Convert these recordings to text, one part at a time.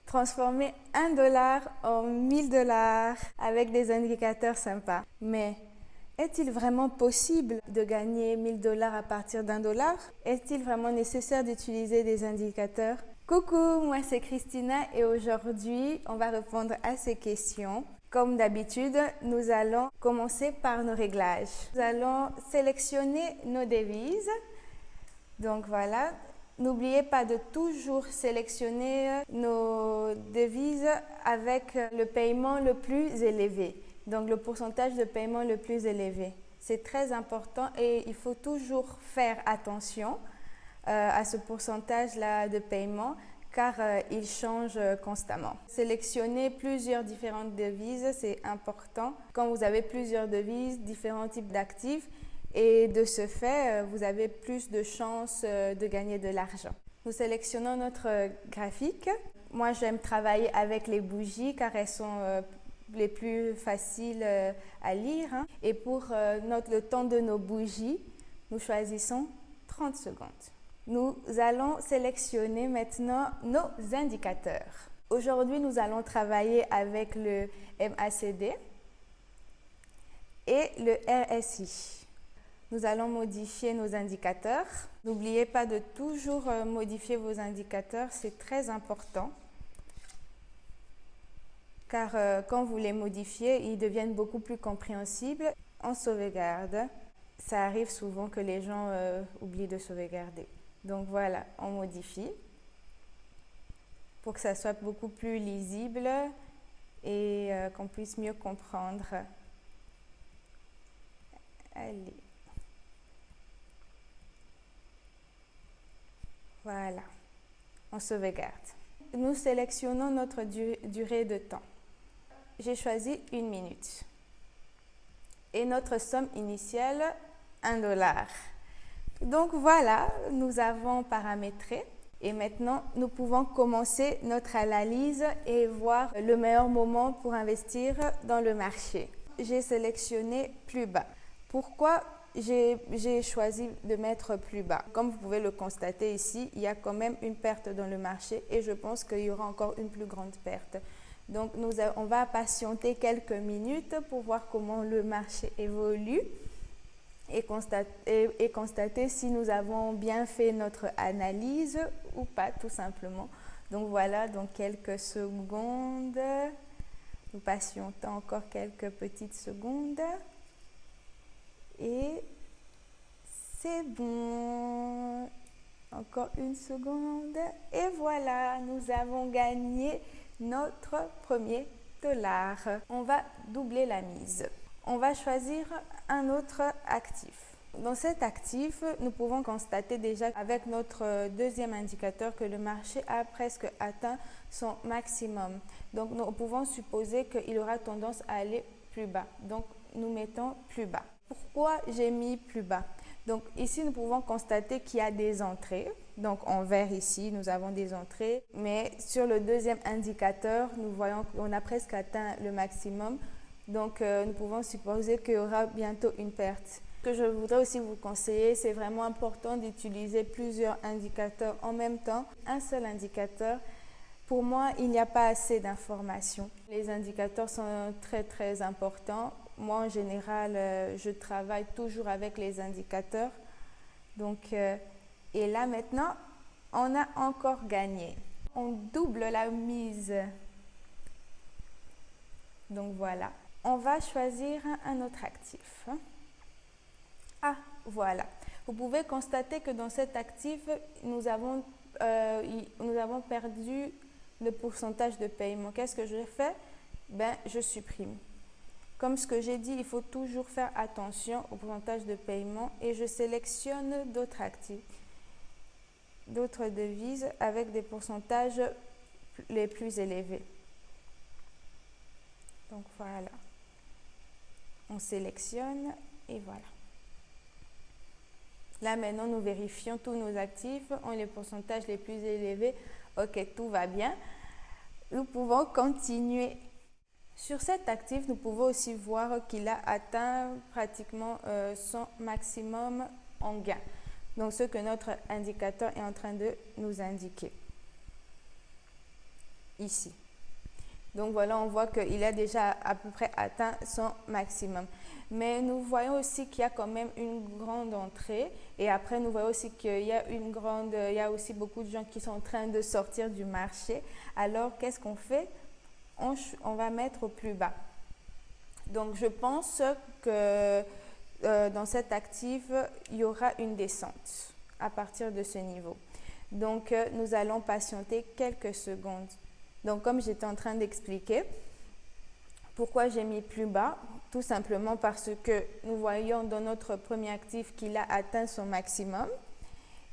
transformer 1 $ en 1000 $ avec des indicateurs sympas. Mais est-il vraiment possible de gagner 1000 $ à partir d'1 $? Est-il vraiment nécessaire d'utiliser des indicateurs? Coucou, moi c'est Christina et aujourd'hui on va répondre à ces questions. Comme d'habitude, nous allons commencer par nos réglages. Nous allons sélectionner nos devises. Donc voilà, n'oubliez pas de toujours sélectionner nos devises avec le paiement le plus élevé. Donc le pourcentage de paiement le plus élevé. C'est très important et il faut toujours faire attention à ce pourcentage-là de paiement car il change constamment. Sélectionnez plusieurs différentes devises, c'est important. Quand vous avez plusieurs devises, différents types d'actifs, et de ce fait, vous avez plus de chances de gagner de l'argent. Nous sélectionnons notre graphique. Moi, j'aime travailler avec les bougies car elles sont les plus faciles à lire. Et pour le temps de nos bougies, nous choisissons 30 secondes. Nous allons sélectionner maintenant nos indicateurs. Aujourd'hui, nous allons travailler avec le MACD et le RSI. Nous allons modifier nos indicateurs. N'oubliez pas de toujours modifier vos indicateurs, c'est très important. Car quand vous les modifiez, ils deviennent beaucoup plus compréhensibles. On sauvegarde. Ça arrive souvent que les gens oublient de sauvegarder. Donc voilà, on modifie pour que ça soit beaucoup plus lisible et qu'on puisse mieux comprendre. Allez. Voilà, on sauvegarde. Nous sélectionnons notre durée de temps. J'ai choisi 1 minute. Et notre somme initiale, 1 $. Donc voilà, nous avons paramétré. Et maintenant, nous pouvons commencer notre analyse et voir le meilleur moment pour investir dans le marché. J'ai sélectionné plus bas. Pourquoi j'ai choisi de mettre plus bas? Comme vous pouvez le constater ici, il y a quand même une perte dans le marché et je pense qu'il y aura encore une plus grande perte. Donc on va patienter quelques minutes pour voir comment le marché évolue et constater si nous avons bien fait notre analyse ou pas, tout simplement. Donc voilà, dans quelques secondes, nous patientons encore quelques petites secondes. Et c'est bon. Encore 1 seconde. Et voilà, nous avons gagné notre premier $. On va doubler la mise. On va choisir un autre actif. Dans cet actif, nous pouvons constater déjà avec notre deuxième indicateur que le marché a presque atteint son maximum. Donc nous pouvons supposer qu'il aura tendance à aller plus bas. Donc nous mettons plus bas. Pourquoi j'ai mis plus bas? Donc ici, nous pouvons constater qu'il y a des entrées. Donc en vert ici, nous avons des entrées. Mais sur le deuxième indicateur, nous voyons qu'on a presque atteint le maximum. Donc nous pouvons supposer qu'il y aura bientôt une perte. Ce que je voudrais aussi vous conseiller, c'est vraiment important d'utiliser plusieurs indicateurs en même temps. Un seul indicateur, pour moi, il n'y a pas assez d'informations. Les indicateurs sont très très importants. Moi, en général, je travaille toujours avec les indicateurs. Donc, et là, maintenant, on a encore gagné. On double la mise. Donc, voilà. On va choisir un autre actif. Ah, voilà. Vous pouvez constater que dans cet actif, nous avons perdu le pourcentage de paiement. Qu'est-ce que je fais? Je supprime. Comme ce que j'ai dit, il faut toujours faire attention au pourcentage de paiement et je sélectionne d'autres actifs, d'autres devises avec des pourcentages les plus élevés. Donc voilà, on sélectionne et voilà. Là maintenant, nous vérifions tous nos actifs, ont les pourcentages les plus élevés. Ok, tout va bien. Nous pouvons continuer. Sur cet actif, nous pouvons aussi voir qu'il a atteint pratiquement son maximum en gain. Donc, ce que notre indicateur est en train de nous indiquer. ici. Donc voilà, on voit qu'il a déjà à peu près atteint son maximum. Mais nous voyons aussi qu'il y a quand même une grande entrée. Et après, nous voyons aussi qu'il y a il y a aussi beaucoup de gens qui sont en train de sortir du marché. Alors, qu'est-ce qu'on fait? On va mettre au plus bas. Donc, je pense que dans cet actif, il y aura une descente à partir de ce niveau. Donc, nous allons patienter quelques secondes. Donc, comme j'étais en train d'expliquer, pourquoi j'ai mis plus bas? Tout simplement parce que nous voyons dans notre premier actif qu'il a atteint son maximum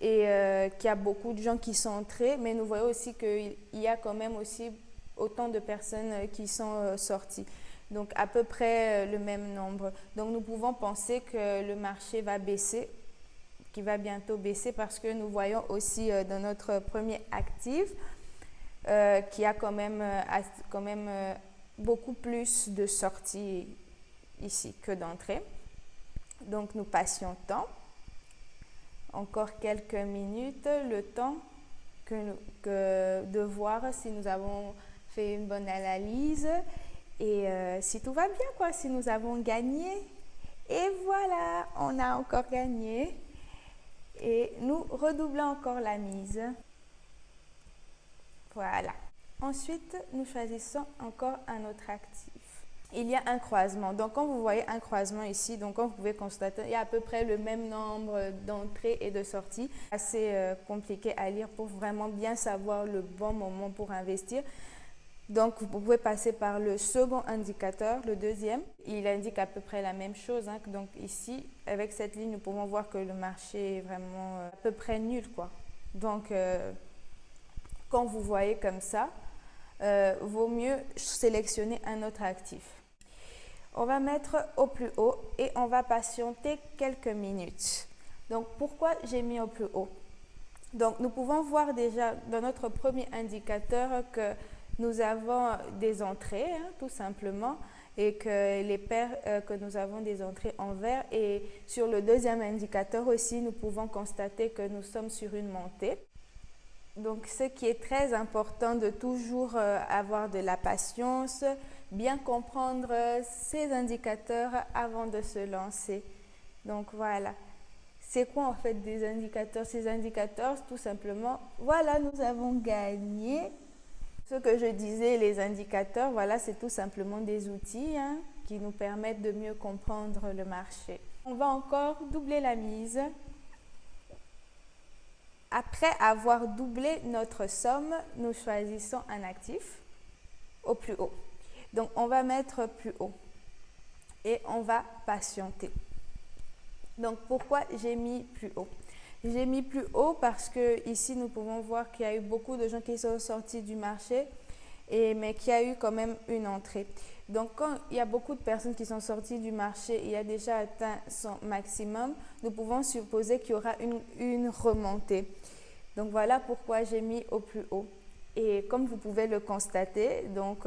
et qu'il y a beaucoup de gens qui sont entrés, mais nous voyons aussi qu'il y a quand même aussi autant de personnes qui sont sorties. Donc, à peu près le même nombre. Donc, nous pouvons penser que le marché va baisser, qu'il va bientôt baisser parce que nous voyons aussi dans notre premier actif qu'il y a quand même beaucoup plus de sorties ici que d'entrées. Donc, nous patientons encore quelques minutes, le temps de voir si nous avons fait une bonne analyse et si tout va bien, quoi, si nous avons gagné. Et voilà, on a encore gagné. Et nous redoublons encore la mise. Voilà. Ensuite, nous choisissons encore un autre actif. Il y a un croisement. Donc, quand vous voyez un croisement ici, donc comme vous pouvez constater, il y a à peu près le même nombre d'entrées et de sorties. Assez compliqué à lire pour vraiment bien savoir le bon moment pour investir. Donc, vous pouvez passer par le second indicateur, le deuxième. Il indique à peu près la même chose. Hein. Donc, ici, avec cette ligne, nous pouvons voir que le marché est vraiment à peu près nul, quoi. Donc, quand vous voyez comme ça, vaut mieux sélectionner un autre actif. On va mettre au plus haut et on va patienter quelques minutes. Donc, pourquoi j'ai mis au plus haut? Donc, nous pouvons voir déjà dans notre premier indicateur que nous avons des entrées, hein, tout simplement, et que les paires, que nous avons des entrées en vert. Et sur le deuxième indicateur aussi, nous pouvons constater que nous sommes sur une montée. Donc, ce qui est très important de toujours avoir de la patience, bien comprendre ces indicateurs avant de se lancer. Donc, voilà. C'est quoi en fait des indicateurs? Ces indicateurs, tout simplement, voilà, nous avons gagné. Ce que je disais, les indicateurs, voilà, c'est tout simplement des outils hein, qui nous permettent de mieux comprendre le marché. On va encore doubler la mise. Après avoir doublé notre somme, nous choisissons un actif au plus haut. Donc, on va mettre plus haut et on va patienter. Donc, pourquoi j'ai mis plus haut? J'ai mis plus haut parce que ici, nous pouvons voir qu'il y a eu beaucoup de gens qui sont sortis du marché, mais qu'il y a eu quand même une entrée. Donc, quand il y a beaucoup de personnes qui sont sorties du marché et il a déjà atteint son maximum, nous pouvons supposer qu'il y aura une remontée. Donc, voilà pourquoi j'ai mis au plus haut. Et comme vous pouvez le constater, donc,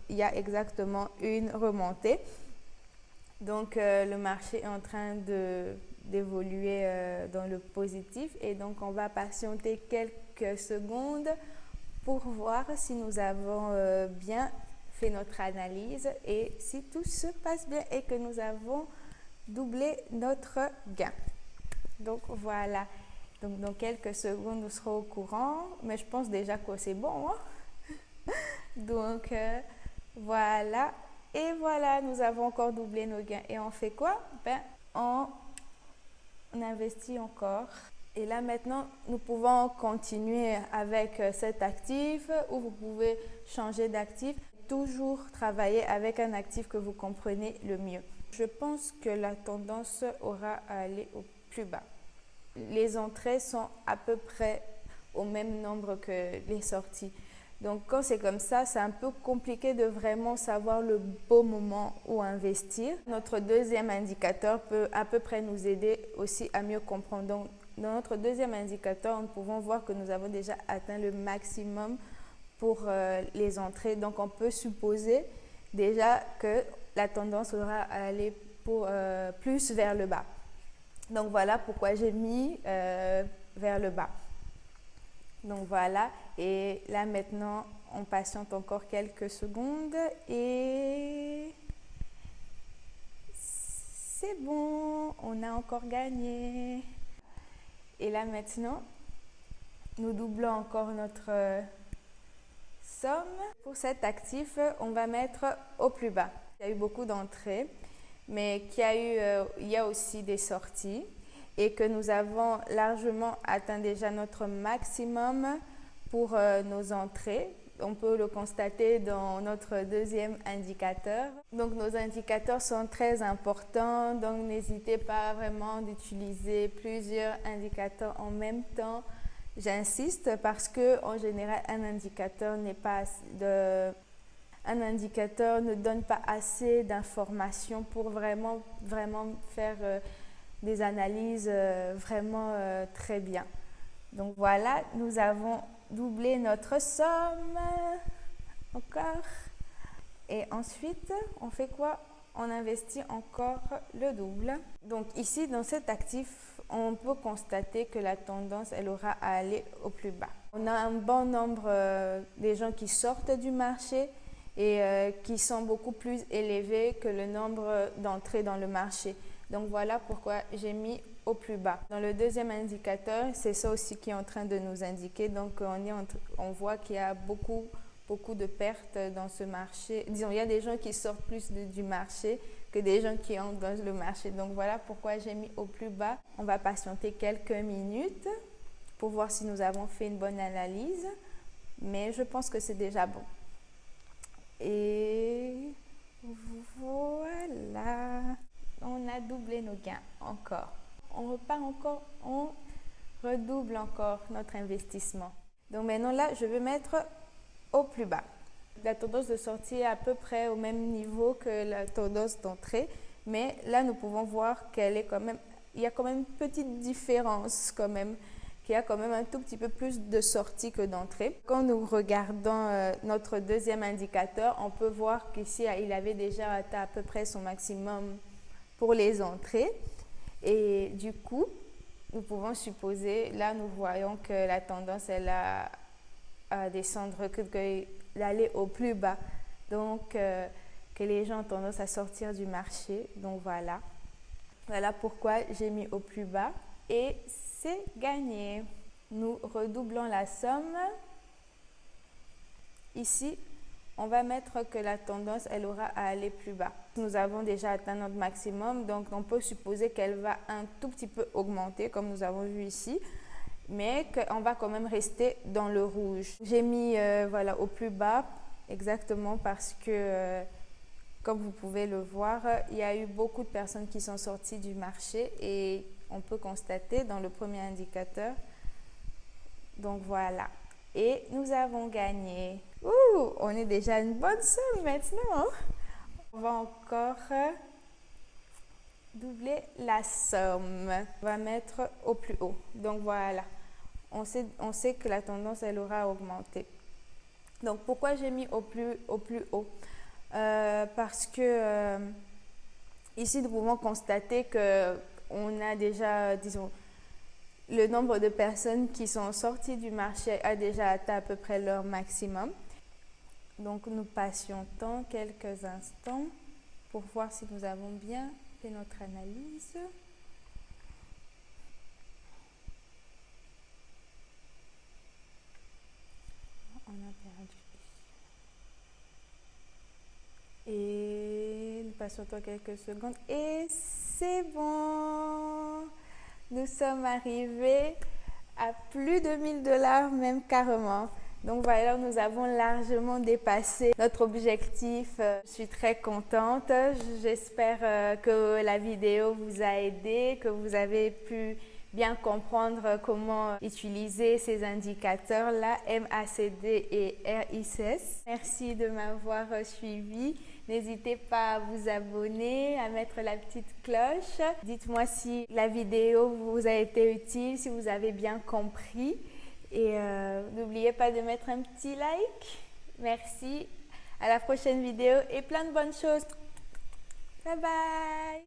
il y a exactement une remontée. Donc, le marché est en train d'évoluer dans le positif et donc on va patienter quelques secondes pour voir si nous avons bien fait notre analyse et si tout se passe bien et que nous avons doublé notre gain. Donc voilà, donc dans quelques secondes nous serons au courant, mais je pense déjà que c'est bon. Hein? Donc voilà, et voilà, nous avons encore doublé nos gains et on fait quoi? On investit encore. Et là maintenant, nous pouvons continuer avec cet actif ou vous pouvez changer d'actif. Toujours travailler avec un actif que vous comprenez le mieux. Je pense que la tendance aura à aller au plus bas. Les entrées sont à peu près au même nombre que les sorties. Donc quand c'est comme ça, c'est un peu compliqué de vraiment savoir le bon moment où investir. Notre deuxième indicateur peut à peu près nous aider aussi à mieux comprendre. Donc dans notre deuxième indicateur, nous pouvons voir que nous avons déjà atteint le maximum pour les entrées. Donc on peut supposer déjà que la tendance aura à aller plus vers le bas. Donc voilà pourquoi j'ai mis vers le bas. Donc voilà, et là maintenant, on patiente encore quelques secondes et c'est bon, on a encore gagné. Et là maintenant, nous doublons encore notre somme. Pour cet actif, on va mettre au plus bas. Il y a eu beaucoup d'entrées, mais il y a aussi des sorties et que nous avons largement atteint déjà notre maximum pour nos entrées. On peut le constater dans notre deuxième indicateur. Donc nos indicateurs sont très importants, donc n'hésitez pas vraiment d'utiliser plusieurs indicateurs en même temps. J'insiste parce que en général un indicateur ne donne pas assez d'informations pour vraiment faire des analyses vraiment très bien. Donc voilà, nous avons doublé notre somme. Encore. Et ensuite, on fait quoi? On investit encore le double. Donc ici, dans cet actif, on peut constater que la tendance, elle aura à aller au plus bas. On a un bon nombre des gens qui sortent du marché et qui sont beaucoup plus élevés que le nombre d'entrées dans le marché. Donc voilà pourquoi j'ai mis au plus bas. Dans le deuxième indicateur, c'est ça aussi qui est en train de nous indiquer. Donc on voit qu'il y a beaucoup de pertes dans ce marché. Disons, il y a des gens qui sortent plus du marché que des gens qui entrent dans le marché. Donc voilà pourquoi j'ai mis au plus bas. On va patienter quelques minutes pour voir si nous avons fait une bonne analyse. Mais je pense que c'est déjà bon. Et voilà. On a doublé nos gains encore. On repart encore, on redouble encore notre investissement. Donc maintenant là, je vais mettre au plus bas. La tendance de sortie est à peu près au même niveau que la tendance d'entrée, mais là nous pouvons voir qu'il y a quand même une petite différence quand même, qu'il y a quand même un tout petit peu plus de sorties que d'entrée. Quand nous regardons notre deuxième indicateur, on peut voir qu'ici il avait déjà atteint à peu près son maximum pour les entrées et du coup nous pouvons supposer, là nous voyons que la tendance elle a à descendre, d'aller au plus bas, donc que les gens ont tendance à sortir du marché. Donc voilà pourquoi j'ai mis au plus bas et c'est gagné. Nous redoublons la somme. Ici on va mettre que la tendance elle aura à aller plus bas. Nous avons déjà atteint notre maximum, donc on peut supposer qu'elle va un tout petit peu augmenter comme nous avons vu ici, mais qu'on va quand même rester dans le rouge. J'ai mis au plus bas exactement parce que comme vous pouvez le voir, il y a eu beaucoup de personnes qui sont sorties du marché et on peut constater dans le premier indicateur. Donc voilà. Et nous avons gagné. Ouh, on est déjà à une bonne somme maintenant. On va encore doubler la somme. On va mettre au plus haut. Donc voilà. On sait que la tendance, elle aura augmenté. Donc pourquoi j'ai mis au plus haut? Parce que ici, nous pouvons constater qu'on a déjà, disons, le nombre de personnes qui sont sorties du marché a déjà atteint à peu près leur maximum. Donc nous patientons quelques instants pour voir si nous avons bien fait notre analyse. On a perdu. Et nous patientons quelques secondes et c'est bon. Nous sommes arrivés à plus de 1000 $, même carrément. Donc voilà, nous avons largement dépassé notre objectif. Je suis très contente. J'espère que la vidéo vous a aidé, que vous avez pu bien comprendre comment utiliser ces indicateurs-là, MACD et RICS. Merci de m'avoir suivi. N'hésitez pas à vous abonner, à mettre la petite cloche. Dites-moi si la vidéo vous a été utile, si vous avez bien compris. Et n'oubliez pas de mettre un petit like. Merci. À la prochaine vidéo et plein de bonnes choses. Bye bye.